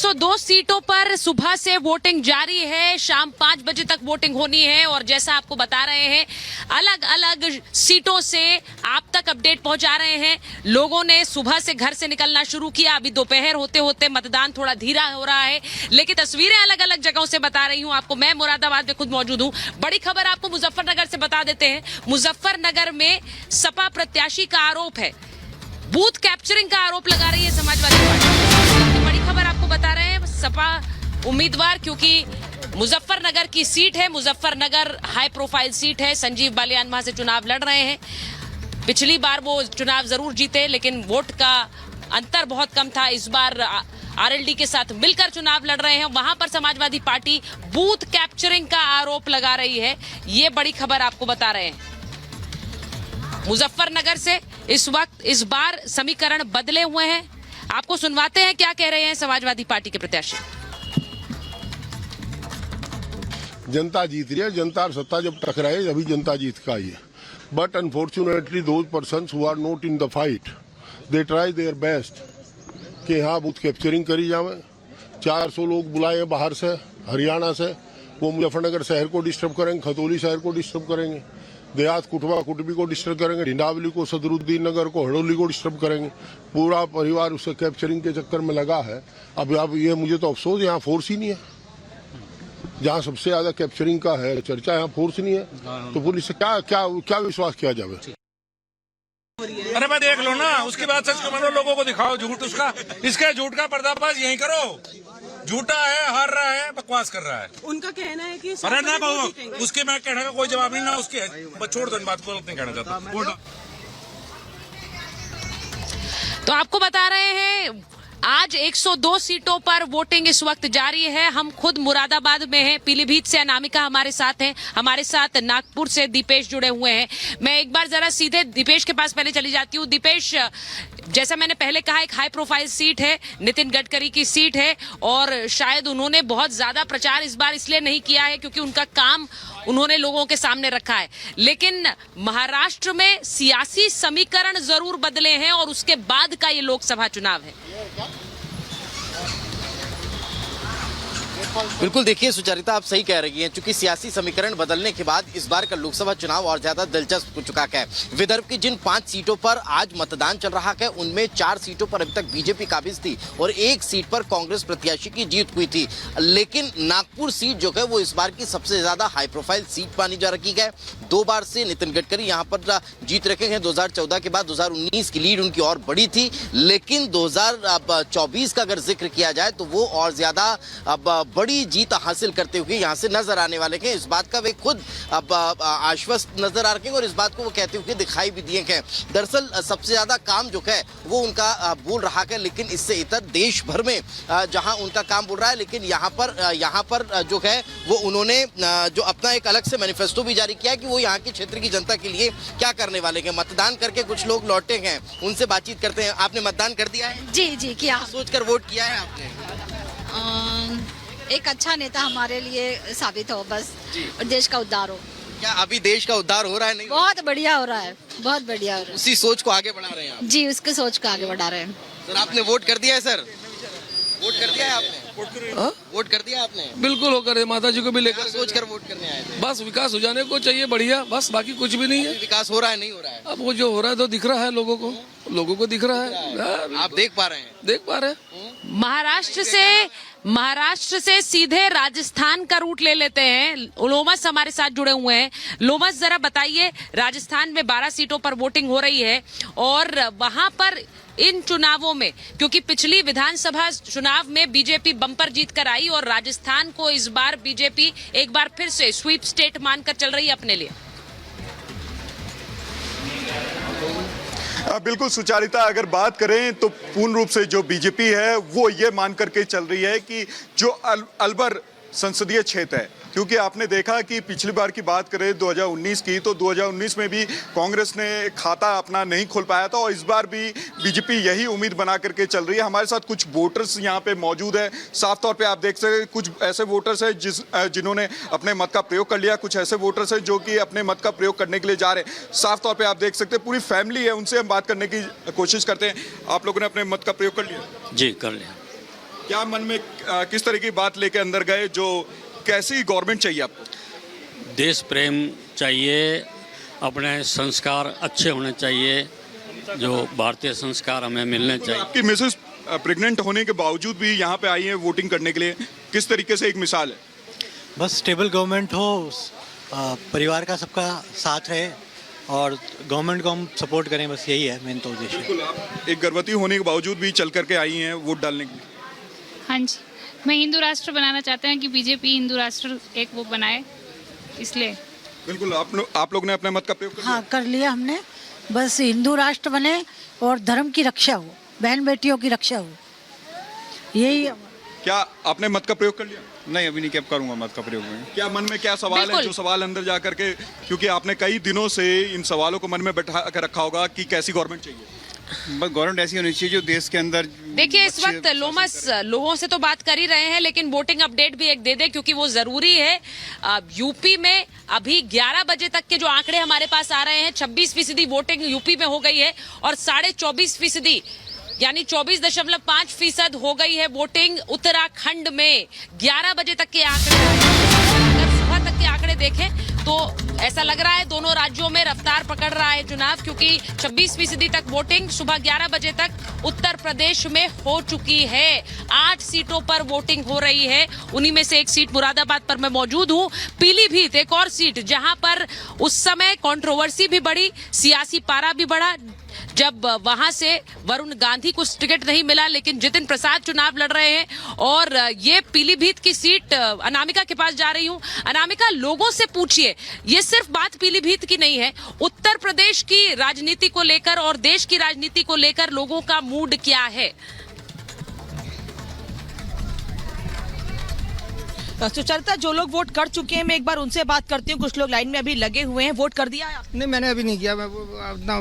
102 सीटों पर सुबह से वोटिंग जारी है। शाम 5 बजे तक वोटिंग होनी है और जैसा आपको बता रहे हैं अलग अलग सीटों से आप तक अपडेट पहुंचा रहे हैं। लोगों ने सुबह से घर से निकलना शुरू किया। अभी दोपहर होते होते मतदान थोड़ा धीरा हो रहा है, लेकिन तस्वीरें अलग अलग जगहों से बता रही हूं आपको। मैं मुरादाबाद में खुद मौजूद हूं। बड़ी खबर आपको मुजफ्फरनगर से बता देते हैं। मुजफ्फरनगर में सपा प्रत्याशी का आरोप है, बूथ कैप्चरिंग का आरोप लगा रही है समाजवादी पार्टी। बड़ी खबर आपको बता रहे हैं, सपा उम्मीदवार, क्योंकि मुजफ्फरनगर की सीट है, मुजफ्फरनगर हाई प्रोफाइल सीट है। संजीव बालियान वहां से चुनाव लड़ रहे हैं। पिछली बार वो चुनाव जरूर जीते, लेकिन वोट का अंतर बहुत कम था। इस बार आरएलडी के साथ मिलकर चुनाव लड़ रहे हैं। वहां पर समाजवादी पार्टी बूथ कैप्चरिंग का आरोप लगा रही है। ये बड़ी खबर आपको बता रहे हैं। मुजफ्फरनगर से इस वक्त इस बार समीकरण बदले हुए हैं। आपको सुनवाते हैं क्या कह रहे हैं समाजवादी पार्टी के प्रत्याशी। जनता जीत रही है। जनता और सत्ता जब टकराए अभी जनता जीत का आई है। But unfortunately those persons who are not in the fight they try their best कि यहाँ बूथ कैप्चरिंग करी जावे। 400 लोग बुलाए बाहर से, हरियाणा से। वो मुजफ्फरनगर शहर को डिस्टर्ब करेंगे, खतौली शहर को डिस्टर्ब करेंगे, देहात कुटवा कुटबी को डिस्टर्ब करेंगे, ढिंडावली को, सदरुद्दीन नगर को, हड़ौली को डिस्टर्ब करेंगे। पूरा परिवार उससे कैप्चरिंग के चक्कर में लगा है। अब ये मुझे तो अफसोस, यहाँ फोर्स ही नहीं है। जहाँ सबसे ज्यादा कैप्चरिंग का है चर्चा, यहाँ फोर्स नहीं है, तो पुलिस से क्या क्या क्या विश्वास किया जाए। अरे मैं देख लो ना, उसके बाद सच को मानो, लोगों को दिखाओ झूठ उसका। इसके झूठ का पर्दाफाश यहीं करो। झूठा है, हार रहा है, बकवास कर रहा है। उनका कहना है कि अरे ना कहो, उसके मैं कहने का कोई जवाब नहीं, ना उसके छोड़ दो इन बात को, नहीं कहना चाहता। तो आपको बता रहे हैं आज 102 सीटों पर वोटिंग इस वक्त जारी है। हम खुद मुरादाबाद में हैं। पीलीभीत से अनामिका हमारे साथ हैं, हमारे साथ नागपुर से दीपेश जुड़े हुए हैं। मैं एक बार जरा सीधे दीपेश के पास पहले चली जाती हूँ। दीपेश, जैसा मैंने पहले कहा, एक हाई प्रोफाइल सीट है, नितिन गडकरी की सीट है, और शायद उन्होंने बहुत ज्यादा प्रचार इस बार इसलिए नहीं किया है क्योंकि उनका काम उन्होंने लोगों के सामने रखा है। लेकिन महाराष्ट्र में सियासी समीकरण जरूर बदले हैं और उसके बाद का ये लोकसभा चुनाव है। बिल्कुल, देखिए सुचरिता, आप सही कह रही हैं। चूंकि सियासी समीकरण बदलने के बाद इस बार का लोकसभा चुनाव और ज्यादा दिलचस्प हो चुका है। विदर्भ की जिन 5 सीटों पर आज मतदान चल रहा है, उनमें 4 सीटों पर अभी तक बीजेपी काबिज थी और 1 सीट पर कांग्रेस प्रत्याशी की जीत हुई थी। लेकिन नागपुर सीट जो है वो इस बार की सबसे ज्यादा हाई प्रोफाइल सीट मानी जा रही है। 2 बार से नितिन गडकरी यहाँ पर जीत रखे हैं। 2014 के बाद 2019 की लीड उनकी और बड़ी थी, लेकिन 2024 का अगर जिक्र किया जाए तो वो और ज्यादा बड़ी जीत हासिल करते हुए यहां से नजर आने वाले हैं। इस बात का वे खुद अब आश्वस्त नजर आ रहे हैं और इस बात को वो कहते हुए दिखाई भी दिए हैं। दरअसल सबसे ज्यादा काम जो है वो उनका बोल रहा है, लेकिन इससे इतर देश भर में जहां उनका काम बोल रहा है, लेकिन यहाँ पर जो है वो उन्होंने जो अपना एक अलग से मैनिफेस्टो भी जारी किया है कि वो यहाँ के क्षेत्र की जनता के लिए क्या करने वाले हैं। मतदान करके कुछ लोग लौटे हैं, उनसे बातचीत करते हैं। आपने मतदान कर दिया है? जी किया। सोचकर वोट किया है आपने? एक अच्छा नेता हमारे लिए साबित हो बस, और देश का उद्धार हो। क्या अभी देश का उद्धार हो रहा है? नहीं, बहुत बढ़िया हो रहा है, बहुत बढ़िया हो रहा है। उसी सोच को आगे बढ़ा रहे हैं आप? जी, उसके सोच को आगे बढ़ा रहे हैं। सर, आपने वोट कर दिया है? सर, वोट कर दिया है आपने? वोट कर दिया आपने? बिल्कुल होकर है, माता जी को भी लेकर सोच कर वोट करने आए थे। बस विकास हो जाने को चाहिए, बढ़िया, बस बाकी कुछ भी नहीं है। विकास हो रहा है, नहीं हो रहा है? अब वो जो हो रहा है तो दिख रहा है लोगों को दिख रहा है। आप देख पा रहे हैं? देख पा रहे हैं। महाराष्ट्र से सीधे राजस्थान का रूट ले लेते हैं। लोमस हमारे साथ जुड़े हुए हैं। लोमस, जरा बताइए, राजस्थान में 12 सीटों पर वोटिंग हो रही है और वहां पर इन चुनावों में, क्योंकि पिछली विधानसभा चुनाव में बीजेपी बम्पर जीत कर आई और राजस्थान को इस बार बीजेपी एक बार फिर से स्वीप स्टेट मानकर चल रही है अपने लिए। बिल्कुल सुचारिता, अगर बात करें तो पूर्ण रूप से जो बीजेपी है वो ये मान करके चल रही है कि जो अलवर संसदीय क्षेत्र है, क्योंकि आपने देखा कि पिछली बार की बात करें 2019 की, तो 2019 में भी कांग्रेस ने खाता अपना नहीं खोल पाया था और इस बार भी बीजेपी यही उम्मीद बना करके चल रही है। हमारे साथ कुछ वोटर्स यहाँ पे मौजूद है। साफ तौर पे आप देख सकते हैं कुछ ऐसे वोटर्स हैं जिन्होंने अपने मत का प्रयोग कर लिया, कुछ ऐसे वोटर्स हैं जो कि अपने मत का प्रयोग करने के लिए जा रहे हैं। साफ तौर पर आप देख सकते हैं पूरी फैमिली है, उनसे हम बात करने की कोशिश करते हैं। आप लोगों ने अपने मत का प्रयोग कर लिया? जी, कर लिया। क्या मन में किस तरह की बात लेके अंदर गए, जो कैसी गवर्नमेंट चाहिए आपको? देश प्रेम चाहिए, अपने संस्कार अच्छे होने चाहिए, जो भारतीय संस्कार हमें मिलने चाहिए। आपकी मिसेस प्रेग्नेंट होने के बावजूद भी यहाँ पे आई हैं वोटिंग करने के लिए, किस तरीके से एक मिसाल है? बस स्टेबल गवर्नमेंट हो, परिवार का सबका साथ रहे और गवर्नमेंट को हम सपोर्ट करें, बस यही है मेन तो उद्देश्य। बिल्कुल, आप एक गर्भवती होने के बावजूद भी चल करके आई हैं वोट डालने के लिए। हाँ जी, मैं हिंदू राष्ट्र बनाना चाहते हैं कि बीजेपी हिंदू राष्ट्र एक वो बनाए, इसलिए। बिल्कुल, आप लोग ने अपने मत का प्रयोग कर लिया? हाँ, कर लिया हमने। बस हिंदू राष्ट्र बने और धर्म की रक्षा हो, बहन बेटियों की रक्षा हो, यही। क्या आपने मत का प्रयोग कर लिया? नहीं, अभी नहीं, क्या करूंगा मत का प्रयोग में। क्या मन में क्या सवाल है, जो सवाल अंदर जा करके, क्योंकि आपने कई दिनों से इन सवालों को मन में बैठा कर रखा होगा कि कैसी गवर्नमेंट चाहिए? बस गवर्नमेंट ऐसी होनी चाहिए जो देश के अंदर। देखिए, इस वक्त लोमस लोगों से तो बात कर ही रहे हैं, लेकिन वोटिंग अपडेट भी एक दे दे, क्योंकि वो जरूरी है। यूपी में अभी 11 बजे तक के जो आंकड़े हमारे पास आ रहे हैं, 26% वोटिंग यूपी में हो गई है और 24.5% यानी 24.5% हो गई है वोटिंग उत्तराखंड में। 11 बजे तक के आंकड़े, अगर सुबह तक के आंकड़े देखें तो ऐसा लग रहा है दोनों राज्यों में रफ्तार पकड़ रहा है चुनाव, क्योंकि 26% तक वोटिंग सुबह 11 बजे तक उत्तर प्रदेश में हो चुकी है। 8 सीटों पर वोटिंग हो रही है, उन्हीं में से एक सीट मुरादाबाद पर मैं मौजूद हूँ। पीलीभीत एक और सीट जहां पर उस समय कंट्रोवर्सी भी बढ़ी, सियासी पारा भी बढ़ा, जब वहां से वरुण गांधी को टिकट नहीं मिला, लेकिन जितिन प्रसाद चुनाव लड़ रहे हैं। और ये पीलीभीत की सीट, अनामिका के पास जा रही हूं। अनामिका, लोगों से पूछिए, ये सिर्फ बात पीलीभीत की नहीं है, उत्तर प्रदेश की राजनीति को लेकर और देश की राजनीति को लेकर लोगों का मूड क्या है? सुचरिता, जो लोग वोट कर चुके हैं, मैं एक बार उनसे बात करती हूँ। कुछ लोग लाइन में अभी लगे हुए हैं। वोट कर दिया है आपने? नहीं, मैंने अभी नहीं किया, मैं अपना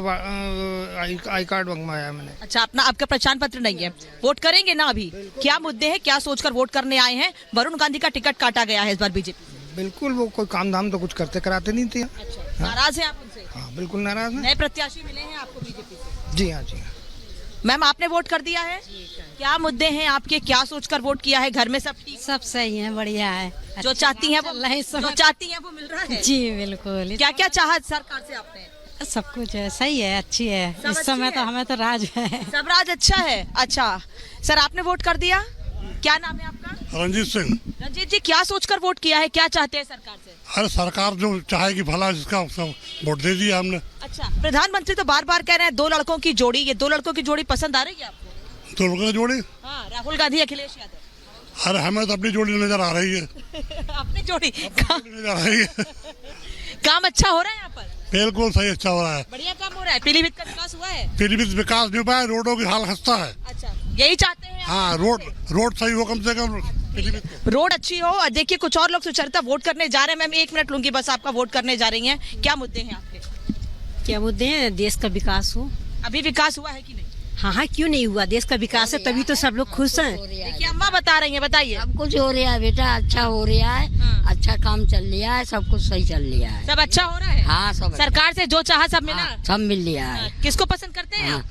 आई कार्ड मंगवाया मैंने। अच्छा, अपना आपका पहचान पत्र नहीं है। वोट करेंगे ना अभी? क्या मुद्दे हैं, क्या सोचकर वोट करने आए हैं? वरुण गांधी का टिकट काटा गया है इस बार बीजेपी। बिल्कुल, वो कोई काम धाम तो कुछ करते कराते नहीं थे। अच्छा, नाराज है आप उनसे? हाँ, बिल्कुल नाराज है। नए प्रत्याशी मिले हैं आपको बीजेपी से? जी हाँ, जी हाँ। मैम, आपने वोट कर दिया है? क्या मुद्दे हैं आपके, क्या सोचकर वोट किया है? घर में सब ठीक? सब सही है, बढ़िया है। जो चाहती हैं वो मिल रहा है? जी बिल्कुल। क्या क्या चाहा सरकार से आपने? सब कुछ है, सही है, अच्छी है। इस समय तो हमें तो राज है, सब राज अच्छा है। अच्छा सर, आपने वोट कर दिया? क्या नाम है आपका? रंजीत सिंह। रंजीत जी, क्या सोचकर वोट किया है, क्या चाहते हैं सरकार से? अरे सरकार जो चाहेगी भला, जिसका वोट दे दिया हमने। अच्छा, प्रधानमंत्री तो बार बार कह रहे हैं 2 लड़कों की जोड़ी, ये 2 लड़कों की जोड़ी पसंद आ रही है आपको? 2 लड़कों की जोड़ी? हाँ, राहुल गांधी अखिलेश यादव। अरे हमें तो अपनी जोड़ी नजर आ रही है। अपनी जोड़ी नजर आ रही है। काम अच्छा हो रहा है यहाँ पर? बिल्कुल सही, अच्छा हो रहा है, बढ़िया काम हो रहा है। पीलीभीत का विकास हुआ है? पीलीभीत विकास नहीं हुआ है, रोडों की हाल खस्ता है। अच्छा, यही चाहते हैं? हाँ, रोड सही हो कम से कम, रोड अच्छी हो। और देखिए, कुछ और लोग सुचरिता वोट करने जा रहे हैं। मैम, 1 मिनट लूंगी बस, आपका वोट करने जा रही हैं। क्या मुद्दे हैं आपके? क्या मुद्दे हैं? देश का विकास हो। अभी विकास हुआ है कि नहीं? हाँ हाँ, क्यों नहीं हुआ? देश का विकास है, तभी तो सब लोग खुश हैं। देखिए, अम्मा बता रही हैं, बताइए। सब कुछ हो रहा है बेटा, अच्छा हो रहा है। अच्छा काम चल रहा है, सब कुछ सही चल रहा है। सब अच्छा हो रहा है? हाँ, सब सरकार से जो चाहा सब मिला? सब मिल रहा है। किसको पसंद करते हैं आप?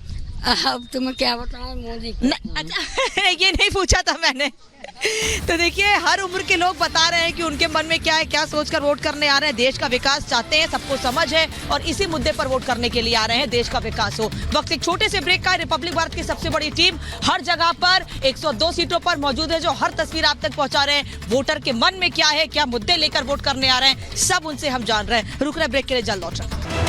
अब तुम्हें क्या बताऊं, मोदी अच्छा ये नहीं पूछा था मैंने। तो देखिए, हर उम्र के लोग बता रहे हैं कि उनके मन में क्या है, क्या सोचकर वोट करने आ रहे हैं। देश का विकास चाहते हैं, सबको समझ है, और इसी मुद्दे पर वोट करने के लिए आ रहे हैं, देश का विकास हो। वक्त एक छोटे से ब्रेक का। रिपब्लिक भारत की सबसे बड़ी टीम हर जगह पर 102 सीटों पर मौजूद है, जो हर तस्वीर आप तक पहुंचा रहे हैं। वोटर के मन में क्या है, क्या मुद्दे लेकर वोट करने आ रहे हैं, सब उनसे हम जान रहे हैं। रुक रहे ब्रेक के लिए, जल्द लौट रहे हैं।